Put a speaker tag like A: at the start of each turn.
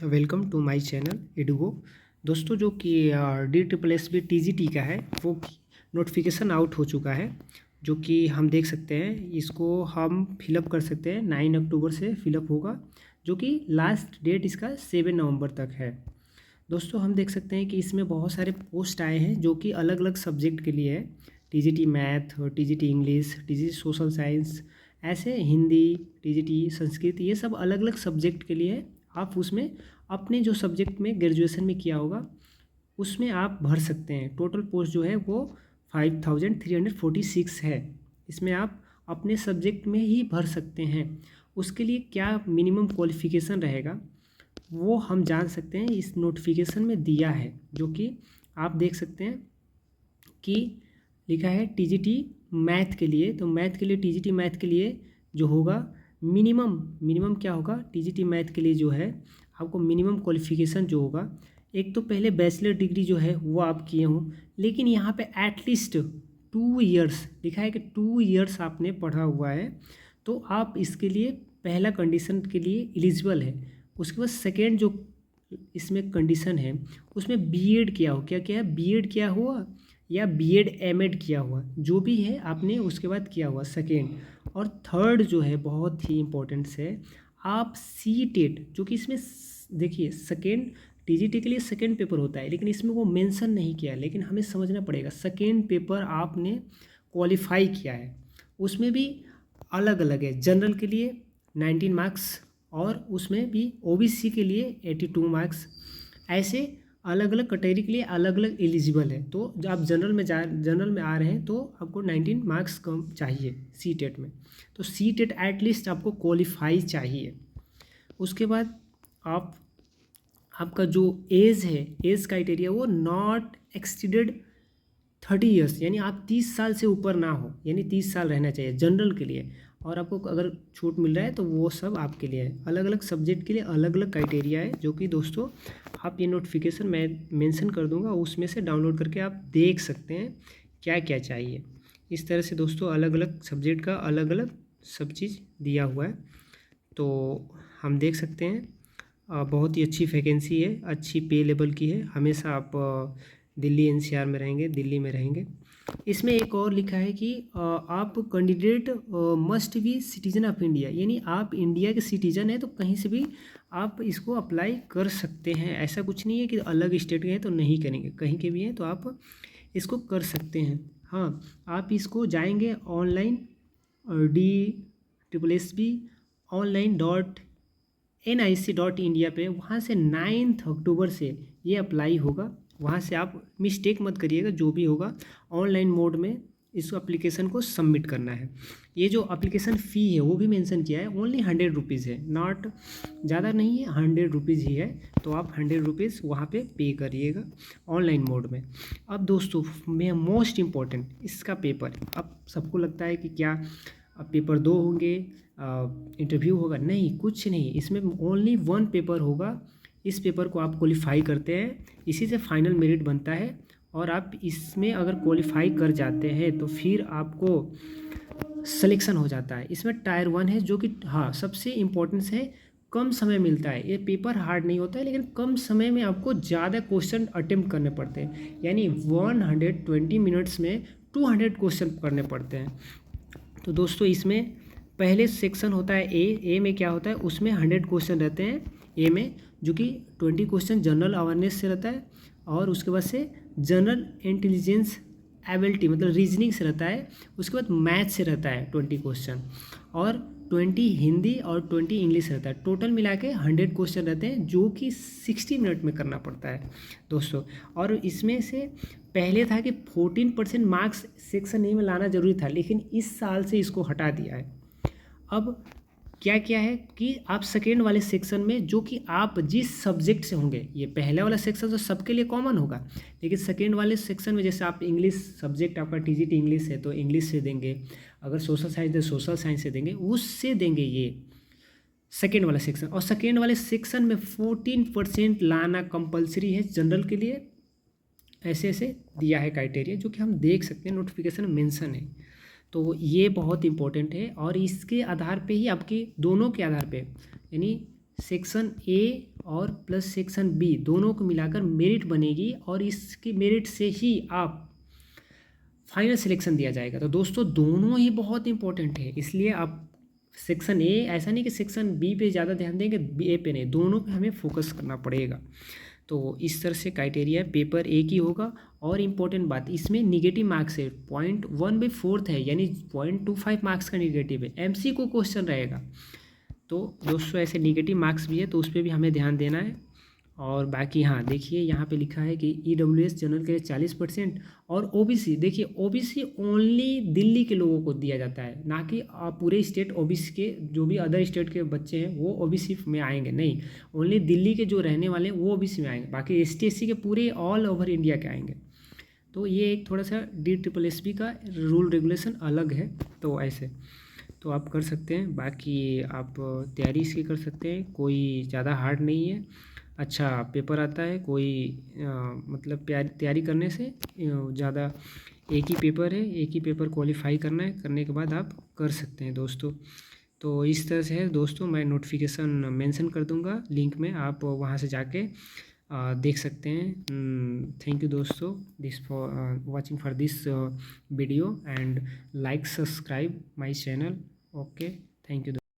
A: Welcome to my channel Edugo. दोस्तों, जो कि DSSB TGT का है वो नोटिफिकेशन आउट हो चुका है, जो कि हम देख सकते हैं। इसको हम फिलअप कर सकते हैं। 9 अक्टूबर से फिलअप होगा, जो कि लास्ट डेट इसका 7 नवंबर तक है। दोस्तों, हम देख सकते हैं कि इसमें बहुत सारे पोस्ट आए हैं जो कि अलग अलग सब्जेक्ट के लिए है। TGT math, TGT English, TGT social science, ऐसे हिंदी, TGT संस्कृत, ये सब अलग अलग सब्जेक्ट के लिए है। आप उसमें अपने जो सब्जेक्ट में ग्रेजुएशन में किया होगा उसमें आप भर सकते हैं। टोटल पोस्ट जो है वो 5346 है। इसमें आप अपने सब्जेक्ट में ही भर सकते हैं। उसके लिए क्या मिनिमम क्वालिफ़िकेशन रहेगा वो हम जान सकते हैं, इस नोटिफिकेशन में दिया है, जो कि आप देख सकते हैं कि लिखा है TGT मैथ के लिए। तो मैथ के लिए, TGT मैथ के लिए जो होगा मिनिमम क्या होगा, TGT मैथ के लिए जो है आपको मिनिमम क्वालिफ़िकेशन जो होगा, एक तो पहले बैचलर डिग्री जो है वो आप किए हों, लेकिन यहाँ पे एटलीस्ट 2 इयर्स लिखा है कि 2 इयर्स आपने पढ़ा हुआ है, तो आप इसके लिए पहला कंडीशन के लिए एलिजिबल है। उसके बाद सेकेंड जो इसमें कंडीशन है उसमें बीएड किया हो, क्या क्या है, बीएड किया हुआ या बीएड एमएड किया हुआ, जो भी है आपने उसके बाद किया हुआ सेकेंड। और थर्ड जो है बहुत ही इम्पोर्टेंट है, आप सीटेट, जो कि इसमें देखिए सेकेंड TGT के लिए सेकेंड पेपर होता है, लेकिन इसमें वो मेंशन नहीं किया है, लेकिन हमें समझना पड़ेगा सेकेंड पेपर आपने क्वालिफाई किया है। उसमें भी अलग अलग है, जनरल के लिए 19 मार्क्स और उसमें भी OBC के लिए 82 मार्क्स। ऐसे अलग अलग कैटेगरी के लिए अलग अलग एलिजिबल है। तो जब आप जनरल में आ रहे हैं तो आपको 19 मार्क्स कम चाहिए सीटेट में। तो सीटेट एटलीस्ट आपको क्वालिफाई चाहिए। उसके बाद आपका जो एज है, एज क्राइटेरिया वो नॉट एक्सीडेड 30 ईयर्स, यानी आप 30 साल से ऊपर ना हो, यानी 30 साल रहना चाहिए जनरल के लिए। और आपको अगर छूट मिल रहा है तो वो सब आपके लिए है। अलग अलग सब्जेक्ट के लिए अलग अलग क्राइटेरिया है, जो कि दोस्तों आप ये नोटिफिकेशन मैं मेंशन कर दूंगा, उसमें से डाउनलोड करके आप देख सकते हैं क्या क्या चाहिए। इस तरह से दोस्तों अलग अलग सब्जेक्ट का अलग अलग सब चीज़ दिया हुआ है, तो हम देख सकते हैं। बहुत ही अच्छी वैकेंसी है, अच्छी पे लेवल की है। हमेशा आप दिल्ली NCR में रहेंगे, दिल्ली में रहेंगे। इसमें एक और लिखा है कि आप candidate must be citizen of India, यानी आप इंडिया के सिटीजन हैं तो कहीं से भी आप इसको अप्लाई कर सकते हैं। ऐसा कुछ नहीं है कि अलग स्टेट के हैं तो नहीं करेंगे, कहीं के भी हैं तो आप इसको कर सकते हैं। हाँ, आप इसको जाएंगे ऑनलाइन DSSB online.nic.india पे, वहाँ से 9 अक्टूबर से ये अप्लाई होगा। वहाँ से आप मिस्टेक मत करिएगा, जो भी होगा ऑनलाइन मोड में इस एप्लीकेशन को सबमिट करना है। ये जो एप्लीकेशन फ़ी है वो भी मेंशन किया है, ओनली 100 रुपीज़ है, नॉट ज़्यादा नहीं है, 100 रुपीज़ ही है। तो आप 100 रुपीज़ वहाँ पे करिएगा ऑनलाइन मोड में। अब दोस्तों मैं मोस्ट इम्पॉर्टेंट इसका पेपर, अब सबको लगता है कि क्या अब पेपर 2 होंगे, इंटरव्यू होगा, नहीं, कुछ नहीं। इसमें ओनली 1 पेपर होगा। इस पेपर को आप क्वालिफाई करते हैं, इसी से फाइनल मेरिट बनता है। और आप इसमें अगर क्वालिफाई कर जाते हैं तो फिर आपको सिलेक्शन हो जाता है। इसमें टायर 1 है, जो कि हाँ सबसे इम्पोर्टेंस है, कम समय मिलता है। ये पेपर हार्ड नहीं होता है, लेकिन कम समय में आपको ज़्यादा क्वेश्चन अटेम्प्ट करने पड़ते हैं, यानी 120 मिनट्स में 200 क्वेश्चन करने पड़ते हैं। तो दोस्तों इसमें पहले सेक्शन होता है ए में क्या होता है, उसमें 100 क्वेश्चन रहते हैं ए में, जो कि 20 क्वेश्चन जनरल अवेयरनेस से रहता है, और उसके बाद से जनरल इंटेलिजेंस एबिलिटी मतलब रीजनिंग से रहता है। उसके बाद मैथ से रहता है 20 क्वेश्चन, और 20 हिंदी और 20 इंग्लिश रहता है। टोटल मिला के 100 क्वेश्चन रहते हैं, जो कि 60 मिनट में करना पड़ता है दोस्तों। और इसमें से पहले था कि 14% मार्क्स सेक्शन ए में लाना जरूरी था, लेकिन इस साल से इसको हटा दिया है। अब क्या क्या है कि आप सेकेंड वाले सेक्शन में, जो कि आप जिस सब्जेक्ट से होंगे, ये पहले वाला सेक्शन तो सबके लिए कॉमन होगा, लेकिन सेकेंड वाले सेक्शन में जैसे आप इंग्लिश सब्जेक्ट आपका TGT इंग्लिश है तो इंग्लिश से देंगे, अगर सोशल साइंस है सोशल साइंस से देंगे, उससे देंगे ये सेकेंड वाला सेक्शन। और सेकेंड वाले सेक्शन में 14% लाना कंपलसरी है जनरल के लिए। ऐसे ऐसे दिया है क्राइटेरिया, जो कि हम देख सकते हैं, नोटिफिकेशन में मेंशन है। तो ये बहुत इंपॉर्टेंट है, और इसके आधार पे ही आपकी दोनों के आधार पे, यानी सेक्शन ए और प्लस सेक्शन बी दोनों को मिलाकर मेरिट बनेगी और इसकी मेरिट से ही आप फाइनल सिलेक्शन दिया जाएगा। तो दोस्तों दोनों ही बहुत इंपॉर्टेंट है, इसलिए आप सेक्शन ए, ऐसा नहीं कि सेक्शन बी पे ज़्यादा ध्यान देंगे, बी ए पे नहीं, दोनों पे हमें फोकस करना पड़ेगा। तो इस तरह से क्राइटेरिया पेपर एक ही होगा। और इम्पोर्टेंट बात, इसमें निगेटिव मार्क्स है, 0.1/4 है, यानी 0.25 मार्क्स का निगेटिव है, एमसी को क्वेश्चन रहेगा। तो दोस्तों ऐसे निगेटिव मार्क्स भी है, तो उस पर भी हमें ध्यान देना है। और बाकी हाँ देखिए यहाँ पे लिखा है कि ईडब्ल्यूएस जनरल के लिए 40% और ओबीसी, देखिए ओबीसी ओनली दिल्ली के लोगों को दिया जाता है, ना कि पूरे स्टेट ओबीसी के जो भी अदर स्टेट के बच्चे हैं वो ओबीसी में आएंगे, नहीं, ओनली दिल्ली के जो रहने वाले हैं वो ओबीसी में आएंगे, बाकी एसटी एससी के पूरे ऑल ओवर इंडिया के आएंगे। तो ये एक थोड़ा सा DSSB का रूल रेगुलेशन अलग है। तो ऐसे तो आप कर सकते हैं, बाकी आप तैयारी इसकी कर सकते हैं, कोई ज़्यादा हार्ड नहीं है, अच्छा पेपर आता है, कोई मतलब तैयारी करने से ज़्यादा, एक ही पेपर है, एक ही पेपर क्वालिफाई करना है, करने के बाद आप कर सकते हैं दोस्तों। तो इस तरह से है दोस्तों, मैं नोटिफिकेशन मेंशन कर दूंगा लिंक में, आप वहां से जाके देख सकते हैं। थैंक यू दोस्तों this for watching for this video and like subscribe my channel. Okay, thank you.